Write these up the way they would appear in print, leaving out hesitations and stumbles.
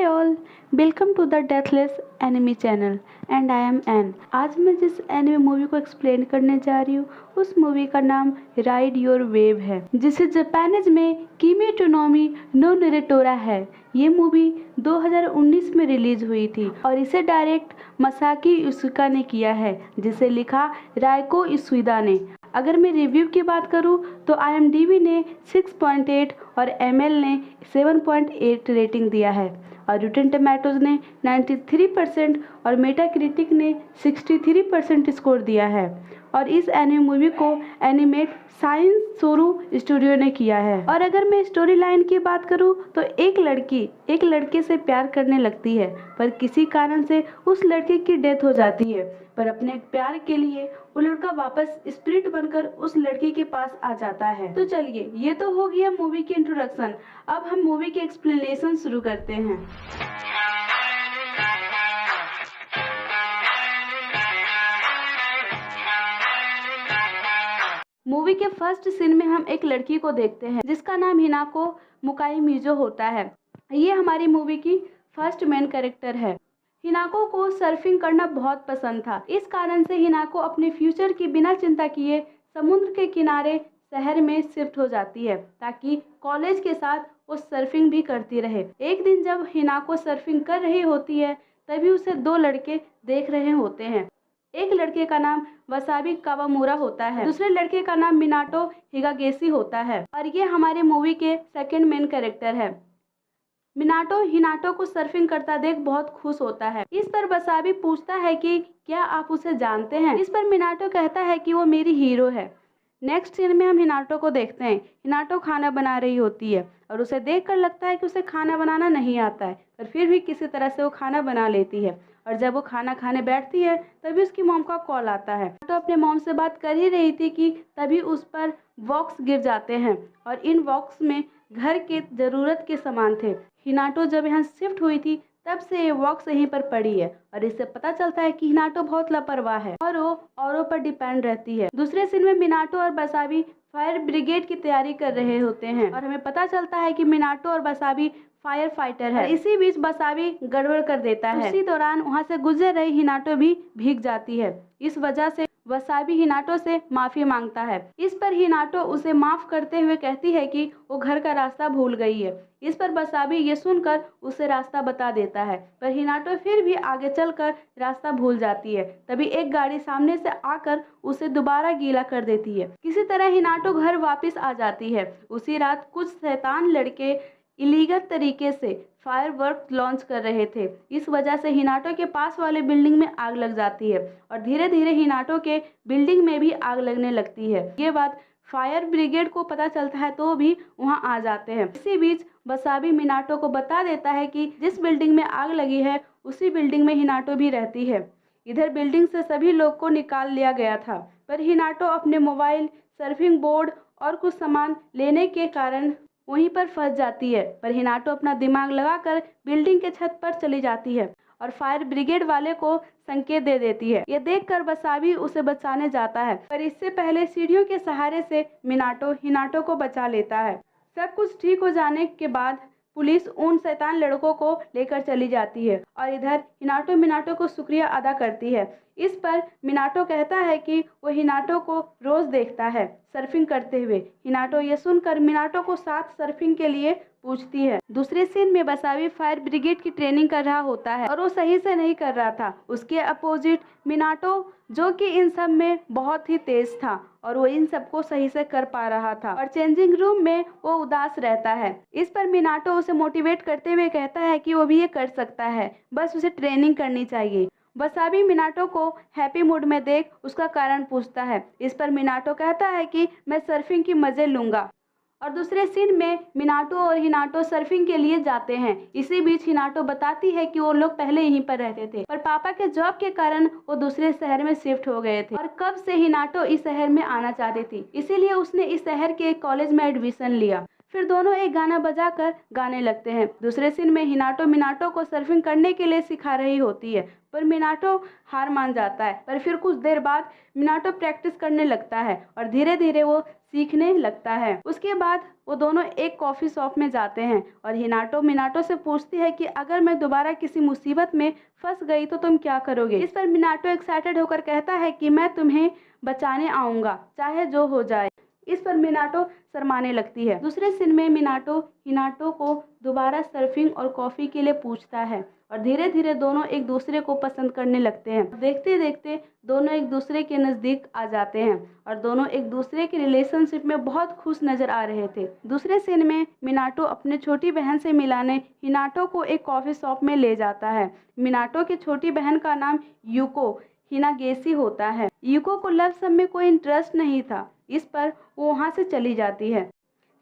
Hi all, welcome to the deathless enemy channel and I am an. आज मैं जिस anime movie को explain करने जा रही हूँ उस मूवी का नाम राइड योर वेव है, जिसे जापानीज में किमी टो नोमी नो नरेटोरा है। ये मूवी 2019 में रिलीज हुई थी और इसे डायरेक्ट मसाकी युसुका ने किया है, जिसे लिखा रायको इसुदा ने। अगर मैं रिव्यू की बात करूं तो IMDb ने 6.8 और ML ने 7.8 रेटिंग दिया है और रॉटेन टोमेटोज ने 93% और मेटाक्रिटिक ने 63% स्कोर दिया है। और इस एनिमे मूवी को एनिमेट साइंस सोरू स्टूडियो ने किया है। और अगर मैं स्टोरी लाइन की बात करूं तो एक लड़की एक लड़के से प्यार करने लगती है, पर किसी कारण से उस लड़के की डेथ हो जाती है। पर अपने प्यार के लिए वो लड़का वापस स्पिरिट बनकर उस लड़की के पास आ जाता है। तो चलिए, ये तो हो गया मूवी की इंट्रोडक्शन। अब हम मूवी की एक्सप्लेनेशन शुरू करते हैं। मूवी के फर्स्ट सीन में हम एक लड़की को देखते हैं जिसका नाम हिनाको मुकाइमिजो होता है। ये हमारी मूवी की फर्स्ट मेन कैरेक्टर है। हिनाको को सर्फिंग करना बहुत पसंद था। इस कारण से हिनाको अपने फ्यूचर की बिना चिंता किए समुद्र के किनारे शहर में शिफ्ट हो जाती है ताकि कॉलेज के साथ वो सर्फिंग भी करती रहे। एक दिन जब हिनाको सर्फिंग कर रही होती है तभी उसे दो लड़के देख रहे होते हैं। एक लड़के का नाम वसाबी कावामुरा होता है, दूसरे लड़के का नाम मिनाटो हिगागेसी होता है और ये हमारे मूवी के सेकंड मेन कैरेक्टर है। मिनाटो हिनाटो को सर्फिंग करता देख बहुत खुश होता है। इस पर वसाबी पूछता है कि क्या आप उसे जानते हैं। इस पर मिनाटो कहता है कि वो मेरी हीरो है। नेक्स्ट सीन में हम हिनाटो को देखते हैं। हिनाटो खाना बना रही होती है और उसे देखकर लगता है कि उसे खाना बनाना नहीं आता है, पर फिर भी किसी तरह से वो खाना बना लेती है। और जब वो खाना खाने बैठती है तभी उसकी मॉम का कॉल आता है। तो अपने मॉम से बात कर ही रही थी कि तभी उस पर बॉक्स गिर जाते हैं और इन बॉक्स में घर के जरूरत के सामान थे। हिनाटो जब यहाँ शिफ्ट हुई थी तब से ये बॉक्स यहीं पर पड़ी है और इससे पता चलता है कि हिनाटो बहुत लापरवाह है और वो औरों पर डिपेंड रहती है। दूसरे सीन में मिनाटो और वसाबी फायर ब्रिगेड की तैयारी कर रहे होते हैं और हमें पता चलता है कि मिनाटो और वसाबी फायर फाइटर है। इसी बीच वसाबी गड़बड़ कर देता है। उसी दौरान वहां से गुजर रही हिनाटो भी भीग जाती है। इस वजह से वसाबी हिनाटो से माफी मांगता है। इस पर हिनाटो उसे माफ करते हुए कहती है कि वो घर का रास्ता भूल गई है। इस पर वसाबी ये सुनकर उसे रास्ता बता देता है, पर हिनाटो फिर भी आगे चलकर रास्ता भूल जाती है। तभी एक गाड़ी सामने से आकर उसे दोबारा गीला कर देती है। किसी तरह हिनाटो घर वापस आ जाती है। उसी रात कुछ शैतान लड़के इलीगल तरीके से फायरवर्क लॉन्च कर रहे थे। इस वजह से हिनाटो के पास वाले बिल्डिंग में आग लग जाती है और धीरे धीरे हिनाटो के बिल्डिंग में भी आग लगने लगती है। ये बात फायर ब्रिगेड को पता चलता है तो भी वहां आ जाते हैं। इसी बीच वसाबी मिनाटो को बता देता है कि जिस बिल्डिंग में आग लगी है उसी बिल्डिंग में हिनाटो भी रहती है। इधर बिल्डिंग से सभी लोग को निकाल लिया गया था, पर हिनाटो अपने मोबाइल, सर्फिंग बोर्ड और कुछ सामान लेने के कारण वहीं पर फंस जाती है। पर हिनाटो अपना दिमाग लगाकर बिल्डिंग के छत पर चली जाती है और फायर ब्रिगेड वाले को संकेत दे देती है। ये देखकर वसाबी उसे बचाने जाता है, पर इससे पहले सीढ़ियों के सहारे से मिनाटो हिनाटो को बचा लेता है। सब कुछ ठीक हो जाने के बाद पुलिस उन शैतान लड़कों को लेकर चली जाती है और इधर हिनाटो मिनाटो को शुक्रिया अदा करती है। इस पर मिनाटो कहता है कि वो हिनाटो को रोज देखता है सर्फिंग करते हुए। हिनाटो ये सुनकर मिनाटो को साथ सर्फिंग के लिए पूछती है। दूसरे सीन में वसाबी फायर ब्रिगेड की ट्रेनिंग कर रहा होता है और वो सही से नहीं कर रहा था। उसके अपोजिट मिनाटो, जो कि इन सब में बहुत ही तेज था और वो इन सबको सही से कर पा रहा था और चेंजिंग रूम में वो उदास रहता है। इस पर मिनाटो उसे मोटिवेट करते हुए कहता है कि वो भी ये कर सकता है, बस उसे ट्रेनिंग करनी चाहिए। वसाबी मिनाटो को हैप्पी मूड में देख उसका कारण पूछता है। इस पर मिनाटो कहता है कि मैं सर्फिंग की मजे लूंगा। और दूसरे सीन में मिनाटो और हिनाटो सर्फिंग के लिए जाते हैं। इसी बीच हिनाटो बताती है कि वो लोग पहले यहीं पर रहते थे, पर पापा के जॉब के कारण वो दूसरे शहर में शिफ्ट हो गए थे और कब से हिनाटो इस शहर में आना चाहती थी, इसीलिए उसने इस शहर के कॉलेज में एडमिशन लिया। फिर दोनों एक गाना बजाकर गाने लगते हैं। दूसरे सीन में हिनाटो मिनाटो को सर्फिंग करने के लिए सिखा रही होती है, पर मिनाटो हार मान जाता है। पर फिर कुछ देर बाद मिनाटो प्रैक्टिस करने लगता है और धीरे धीरे वो सीखने लगता है। उसके बाद वो दोनों एक कॉफ़ी शॉप में जाते हैं और हिनाटो मिनाटो से पूछती है कि अगर मैं दोबारा किसी मुसीबत में फंस गई तो तुम क्या करोगे। इस पर मिनाटो एक्साइटेड होकर कहता है कि मैं तुम्हें बचाने आऊँगा, चाहे जो हो जाए। इस पर मिनाटो शर्माने लगती है। दूसरे सीन में मिनाटो हिनाटो को दोबारा सर्फिंग और कॉफ़ी के लिए पूछता है और धीरे धीरे दोनों एक दूसरे को पसंद करने लगते हैं। देखते देखते दोनों एक दूसरे के नज़दीक आ जाते हैं और दोनों एक दूसरे के रिलेशनशिप में बहुत खुश नज़र आ रहे थे। दूसरे सीन में मिनाटो अपने छोटी बहन से मिलाने हिनाटो को एक कॉफ़ी शॉप में ले जाता है। मिनाटो की छोटी बहन का नाम यूको हिनागेशी होता है। यूको को लव सब में कोई इंटरेस्ट नहीं था, इस पर वो वहाँ से चली जाती है।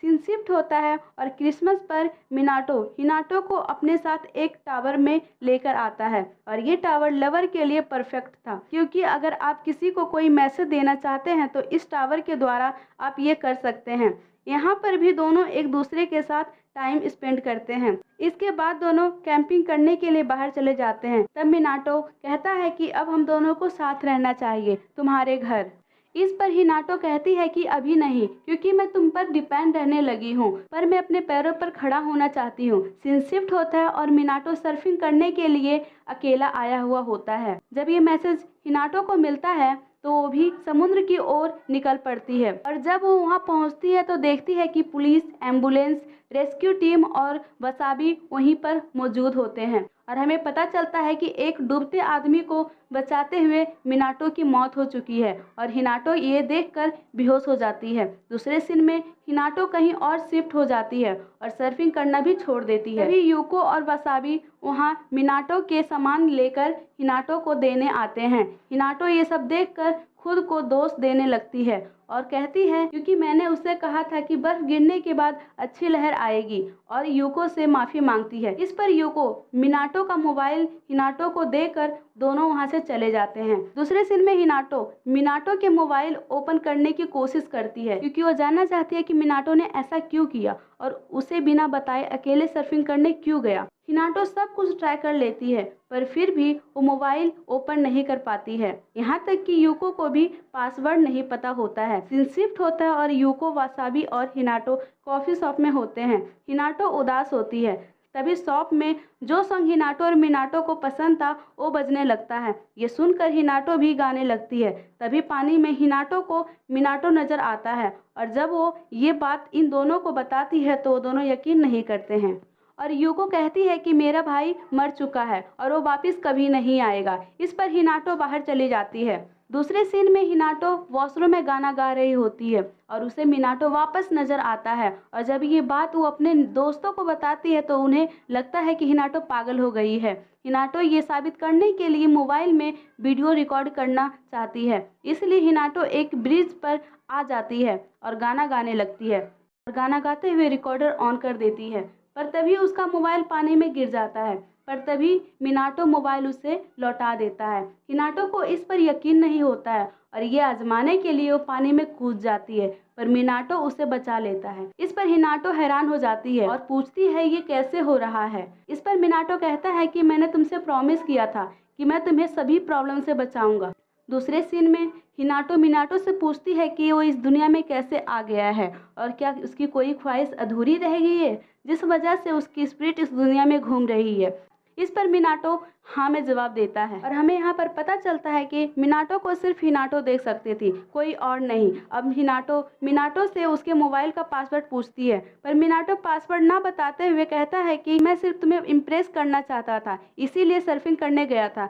सीन शिफ्ट होता है और क्रिसमस पर मिनाटो हिनाटो को अपने साथ एक टावर में लेकर आता है और ये टावर लवर के लिए परफेक्ट था, क्योंकि अगर आप किसी को कोई मैसेज देना चाहते हैं तो इस टावर के द्वारा आप ये कर सकते हैं। यहाँ पर भी दोनों एक दूसरे के साथ टाइम स्पेंड करते हैं। इसके बाद दोनों कैंपिंग करने के लिए बाहर चले जाते हैं। तब मिनाटो कहता है कि अब हम दोनों को साथ रहना चाहिए तुम्हारे घर। इस पर हिनाटो कहती है कि अभी नहीं, क्योंकि मैं तुम पर डिपेंड रहने लगी हूँ, पर मैं अपने पैरों पर खड़ा होना चाहती हूँ। सीन शिफ्ट होता है और मिनाटो सर्फिंग करने के लिए अकेला आया हुआ होता है। जब ये मैसेज हिनाटो को मिलता है तो वो भी समुद्र की ओर निकल पड़ती है और जब वो वहाँ पहुँचती है तो देखती है कि पुलिस, एम्बुलेंस, रेस्क्यू टीम और वसाबी वहीं पर मौजूद होते हैं और हमें पता चलता है कि एक डूबते आदमी को बचाते हुए मिनाटो की मौत हो चुकी है और हिनाटो ये देखकर बेहोश हो जाती है। दूसरे सीन में हिनाटो कहीं और शिफ्ट हो जाती है और सर्फिंग करना भी छोड़ देती है। तभी यूको और वसाबी वहाँ मिनाटो के सामान लेकर हिनाटो को देने आते हैं। हिनाटो ये सब देखकर खुद को दोष देने लगती है और कहती है क्योंकि मैंने उससे कहा था कि बर्फ गिरने के बाद अच्छी लहर आएगी, और यूको से माफ़ी मांगती है। इस पर यूको मिनाटो का मोबाइल हिनाटो को देकर दोनों वहां से चले जाते हैं। दूसरे सीन में हिनाटो मिनाटो के मोबाइल ओपन करने की कोशिश करती है, क्योंकि वो जानना चाहती है कि मिनाटो ने ऐसा क्यों किया और उसे बिना बताए अकेले सर्फिंग करने क्यों गया। हिनाटो सब कुछ ट्राई कर लेती है पर फिर भी वो मोबाइल ओपन नहीं कर पाती है। यहाँ तक कि यूको को भी पासवर्ड नहीं पता होता है। सीन शिफ्ट होता है और यूको, वसाबी और हिनाटो कॉफ़ी शॉप में होते हैं। हिनाटो उदास होती है। तभी शॉप में जो सॉन्ग हिनाटो और मिनाटो को पसंद था वो बजने लगता है। ये सुनकर हिनाटो भी गाने लगती है। तभी पानी में हिनाटो को मिनाटो नजर आता है और जब वो ये बात इन दोनों को बताती है तो वो दोनों यकीन नहीं करते हैं और यूको कहती है कि मेरा भाई मर चुका है और वो वापस कभी नहीं आएगा। इस पर हिनाटो बाहर चली जाती है। दूसरे सीन में हिनाटो वॉशरूम में गाना गा रही होती है और उसे मिनाटो वापस नजर आता है और जब ये बात वो अपने दोस्तों को बताती है तो उन्हें लगता है कि हिनाटो पागल हो गई है। हिनाटो ये साबित करने के लिए मोबाइल में वीडियो रिकॉर्ड करना चाहती है, इसलिए हिनाटो एक ब्रिज पर आ जाती है और गाना गाने लगती है और गाना गाते हुए रिकॉर्डर ऑन कर देती है, पर तभी उसका मोबाइल पानी में गिर जाता है। पर तभी मिनाटो मोबाइल उसे लौटा देता है। हिनाटो को इस पर यकीन नहीं होता है और ये आजमाने के लिए वो पानी में कूद जाती है, पर मिनाटो उसे बचा लेता है। इस पर हिनाटो हैरान हो जाती है और पूछती है ये कैसे हो रहा है। इस पर मिनाटो कहता है कि मैंने तुमसे प्रॉमिस किया था कि मैं तुम्हें सभी प्रॉब्लम से बचाऊंगा। दूसरे सीन में हिनाटो मिनाटो से पूछती है कि वो इस दुनिया में कैसे आ गया है और क्या उसकी कोई ख्वाहिश अधूरी रह गई है जिस वजह से उसकी स्पिरिट इस दुनिया में घूम रही है। इस पर मिनाटो हाँ में जवाब देता है और हमें यहाँ पर पता चलता है कि मिनाटो को सिर्फ हिनाटो देख सकती थी, कोई और नहीं। अब हिनाटो मिनाटो से उसके मोबाइल का पासवर्ड पूछती है, पर मिनाटो पासवर्ड ना बताते हुए कहता है कि मैं सिर्फ तुम्हें इम्प्रेस करना चाहता था, इसीलिए सर्फिंग करने गया था।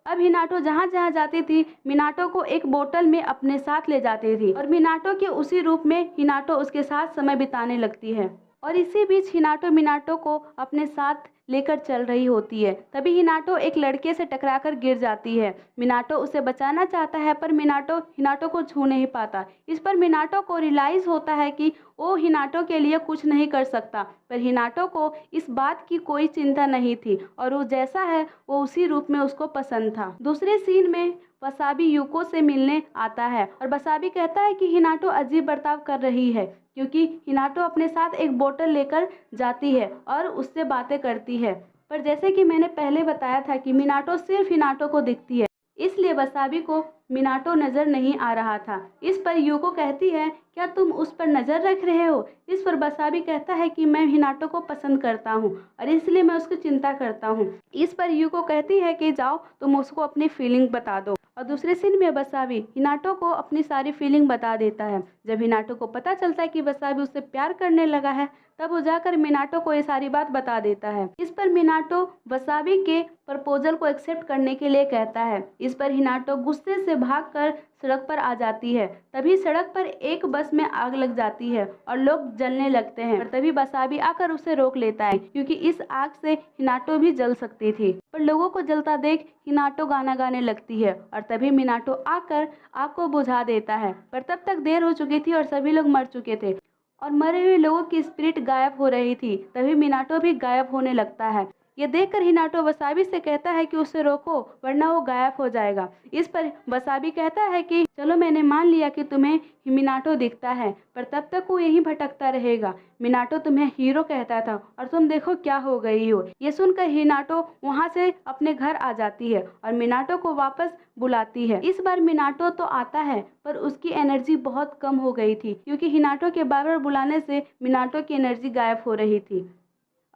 अब हिनाटो जहाँ जहाँ जाती थी मिनाटो को एक बोतल में अपने साथ ले जाती थी और मिनाटो के उसी रूप में हिनाटो उसके साथ समय बिताने लगती है। और इसी बीच हिनाटो मिनाटो को अपने साथ लेकर चल रही होती है। तभी हिनाटो एक लड़के से टकराकर गिर जाती है। मिनाटो उसे बचाना चाहता है पर मिनाटो हिनाटो को छू नहीं पाता। इस पर मिनाटो को रियलाइज़ होता है कि वो हिनाटो के लिए कुछ नहीं कर सकता, पर हिनाटो को इस बात की कोई चिंता नहीं थी और वो जैसा है वो उसी रूप में उसको पसंद था। दूसरे सीन में वसाबी यूको से मिलने आता है और वसाबी कहता है कि हिनाटो अजीब बर्ताव कर रही है, क्योंकि हिनाटो अपने साथ एक बोतल लेकर जाती है और उससे बातें करती है। पर जैसे कि मैंने पहले बताया था कि मिनाटो सिर्फ हिनाटो को दिखती है, इसलिए वसाबी को मिनाटो नज़र नहीं आ रहा था। इस पर यूको कहती है, क्या तुम उस पर नज़र रख रहे हो? इस पर वसाबी कहता है कि मैं हिनाटो को पसंद करता हूँ और इसलिए मैं उसकी चिंता करता हूँ। इस पर यूको कहती है कि जाओ तुम उसको अपनी फीलिंग बता दो। और दूसरे सीन में वसाबी हिनाटो को अपनी सारी फीलिंग बता देता है। जब हिनाटो को पता चलता है कि वसाबी उससे प्यार करने लगा है, तब वो जाकर मिनाटो को ये सारी बात बता देता है। इस पर मिनाटो वसाबी के प्रपोजल को एक्सेप्ट करने के लिए कहता है। इस पर हिनाटो गुस्से से भागकर सड़क पर आ जाती है। तभी सड़क पर एक बस में आग लग जाती है और लोग जलने लगते हैं, पर तभी वसाबी आकर उसे रोक लेता है, क्योंकि इस आग से हिनाटो भी जल सकती थी। पर लोगों को जलता देख हिनाटो गाना गाने लगती है और तभी मिनाटो आकर आग को बुझा देता है। पर तब तक देर हो चुकी थी और सभी लोग मर चुके थे और मरे हुए लोगों की स्पिरिट गायब हो रही थी। तभी मिनाटो भी गायब होने लगता है। ये देखकर हिनाटो वसाबी से कहता है कि उसे रोको वरना वो गायब हो जाएगा। इस पर वसाबी कहता है कि चलो मैंने मान लिया कि तुम्हें मिनाटो दिखता है, पर तब तक वो यहीं भटकता रहेगा। मिनाटो तुम्हें हीरो कहता था और तुम देखो क्या हो गई हो। ये सुनकर हिनाटो वहाँ से अपने घर आ जाती है और मिनाटो को वापस बुलाती है। इस बार मिनाटो तो आता है पर उसकी एनर्जी बहुत कम हो गई थी, क्योंकि हिनाटो के बार बार बुलाने से मिनाटो की एनर्जी गायब हो रही थी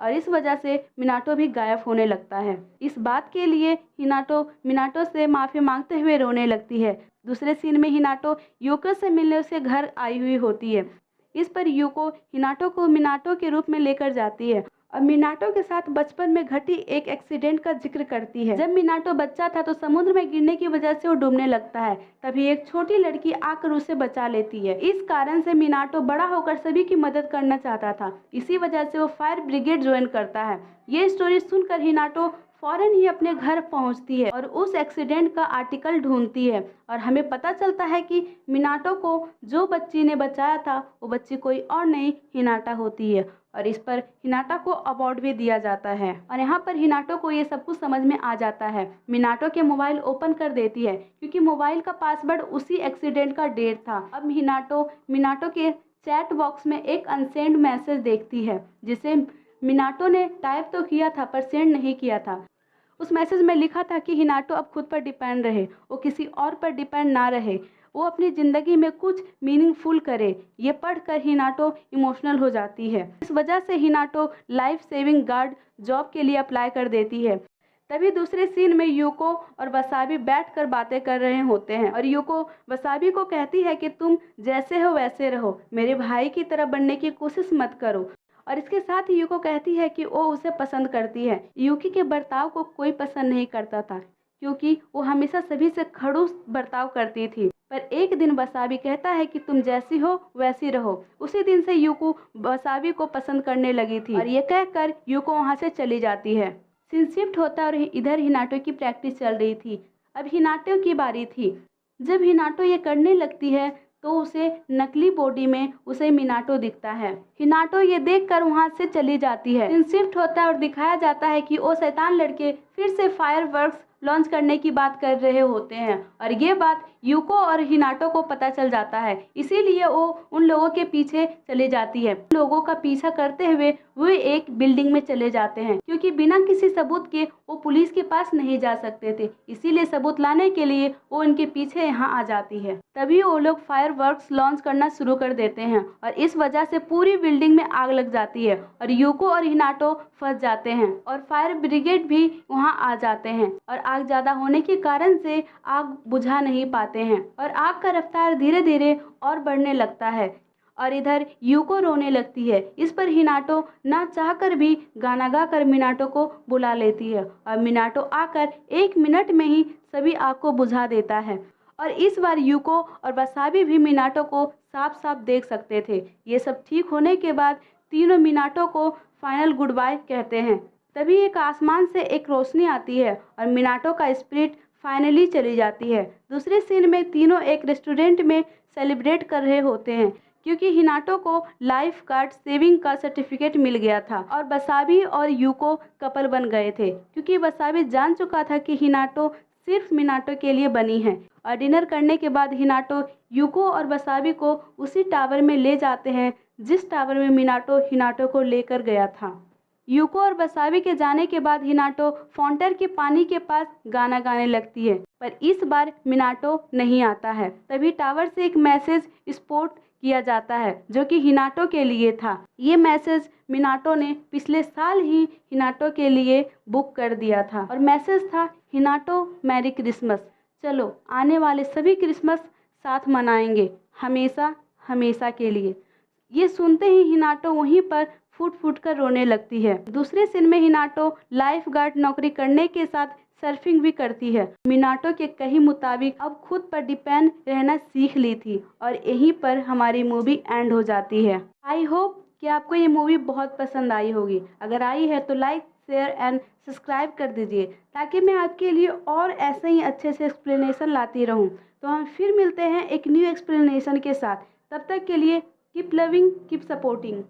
और इस वजह से मिनाटो भी गायब होने लगता है। इस बात के लिए हिनाटो मिनाटो से माफ़ी मांगते हुए रोने लगती है। दूसरे सीन में हिनाटो यूको से मिलने उसके घर आई हुई होती है। इस पर यूको हिनाटो को मिनाटो के रूप में लेकर जाती है और मिनाटो के साथ बचपन में घटी एक एक्सीडेंट का जिक्र करती है। जब मिनाटो बच्चा था तो समुद्र में गिरने की वजह से वो डूबने लगता है। तभी एक छोटी लड़की आकर उसे बचा लेती है। इस कारण से मिनाटो बड़ा होकर सभी की मदद करना चाहता था। इसी वजह से वो फायर ब्रिगेड ज्वाइन करता है। ये स्टोरी सुनकर हिनाटो फौरन ही अपने घर पहुंचती है और उस एक्सीडेंट का आर्टिकल ढूंढती है और हमें पता चलता है कि मिनाटो को जो बच्ची ने बचाया था वो बच्ची कोई और नहीं हिनाटा होती है और इस पर हिनाटा को अवार्ड भी दिया जाता है। और यहाँ पर हिनाटो को ये सब कुछ समझ में आ जाता है। मिनाटो के मोबाइल ओपन कर देती है क्योंकि मोबाइल का पासवर्ड उसी एक्सीडेंट का डेट था। अब हिनाटो मिनाटो के चैट बॉक्स में एक अनसेंड मैसेज देखती है, जिसे मिनाटो ने टाइप तो किया था पर सेंड नहीं किया था। उस मैसेज में लिखा था कि हिनाटो अब खुद पर डिपेंड रहे, वो किसी और पर डिपेंड ना रहे, वो अपनी ज़िंदगी में कुछ मीनिंगफुल करे। ये पढ़कर हिनाटो इमोशनल हो जाती है। इस वजह से हिनाटो लाइफ सेविंग गार्ड जॉब के लिए अप्लाई कर देती है। तभी दूसरे सीन में यूको और वसाबी बैठकर बातें कर रहे होते हैं और यूको वसाबी को कहती है कि तुम जैसे हो वैसे रहो, मेरे भाई की तरह बनने की कोशिश मत करो। और इसके साथ ही यूको कहती है कि वो उसे पसंद करती है। यूकी के बर्ताव को कोई पसंद नहीं करता था, क्योंकि वो हमेशा सभी से खड़ूस बर्ताव करती थी। पर एक दिन वसाबी कहता है कि तुम जैसी हो वैसी रहो। उसी दिन से यूको वसाबी को पसंद करने लगी थी और ये कहकर यूको वहाँ से चली जाती है। सीन शिफ्ट होता है और इधर हिनाटो की प्रैक्टिस चल रही थी। अब हिनाटो की बारी थी। जब हिनाटो ये करने लगती है तो उसे नकली बॉडी में उसे मिनाटो दिखता है। हिनाटो ये देखकर वहाँ से चली जाती है। सीन शिफ्ट होता है और दिखाया जाता है कि वो शैतान लड़के फिर से फायरवर्क्स लॉन्च करने की बात कर रहे होते हैं और ये बात यूको और हिनाटो को पता चल जाता है। इसीलिए वो उन लोगों के पीछे चली जाती है। लोगों का पीछा करते हुए वो एक बिल्डिंग में चले जाते हैं, क्योंकि बिना किसी सबूत के वो पुलिस के पास नहीं जा सकते थे। इसीलिए सबूत लाने के लिए वो उनके पीछे यहाँ आ जाती है। तभी वो लोग फायरवर्क्स लॉन्च करना शुरू कर देते हैं और इस वजह से पूरी बिल्डिंग में आग लग जाती है और यूको और हिनाटो फंस जाते हैं और फायर ब्रिगेड भी वहाँ आ जाते हैं और आग ज़्यादा होने के कारण से आग बुझा नहीं पाते हैं और आग का रफ्तार धीरे धीरे और बढ़ने लगता है और इधर यूको रोने लगती है। इस पर हिनाटो ना चाहकर भी गाना गाकर मिनाटो को बुला लेती है और मिनाटो आकर 1 मिनट में ही सभी आग को बुझा देता है और इस बार यूको और वसाबी भी मिनाटो को साफ साफ देख सकते थे। ये सब ठीक होने के बाद तीनों मिनाटो को फाइनल गुड बाय कहते हैं। तभी एक आसमान से एक रोशनी आती है और मिनाटो का स्पिरिट फाइनली चली जाती है। दूसरे सीन में तीनों एक रेस्टोरेंट में सेलिब्रेट कर रहे होते हैं क्योंकि हिनाटो को लाइफ गार्ड सेविंग का सर्टिफिकेट मिल गया था और वसाबी और यूको कपल बन गए थे क्योंकि वसाबी जान चुका था कि हिनाटो सिर्फ मिनाटो के लिए बनी है। और डिनर करने के बाद हिनाटो यूको और वसाबी को उसी टावर में ले जाते हैं जिस टावर में मिनाटो हिनाटो को लेकर गया था। यूको और वसाबी के जाने के बाद हिनाटो फाउंटेन के पानी के पास गाना गाने लगती है, पर इस बार मिनाटो नहीं आता है। तभी टावर से एक मैसेज स्पोर्ट किया जाता है जो कि हिनाटो के लिए था। ये मैसेज मिनाटो ने पिछले साल ही हिनाटो के लिए बुक कर दिया था और मैसेज था, हिनाटो मैरी क्रिसमस, चलो आने वाले सभी क्रिसमस साथ मनाएंगे, हमेशा हमेशा के लिए। ये सुनते ही हिनाटो वहीं पर फूट फूट कर रोने लगती है। दूसरे सीन में हिनाटो लाइफ गार्ड नौकरी करने के साथ सर्फिंग भी करती है। मिनाटो के कही मुताबिक अब खुद पर डिपेंड रहना सीख ली थी और यहीं पर हमारी मूवी एंड हो जाती है। आई होप कि आपको ये मूवी बहुत पसंद आई होगी। अगर आई है तो लाइक शेयर एंड सब्सक्राइब कर दीजिए ताकि मैं आपके लिए और ऐसे ही अच्छे से एक्सप्लेनेशन लाती रहूं। तो हम फिर मिलते हैं एक न्यू एक्सप्लेनेशन के साथ। तब तक के लिए कीप लविंग, कीप सपोर्टिंग।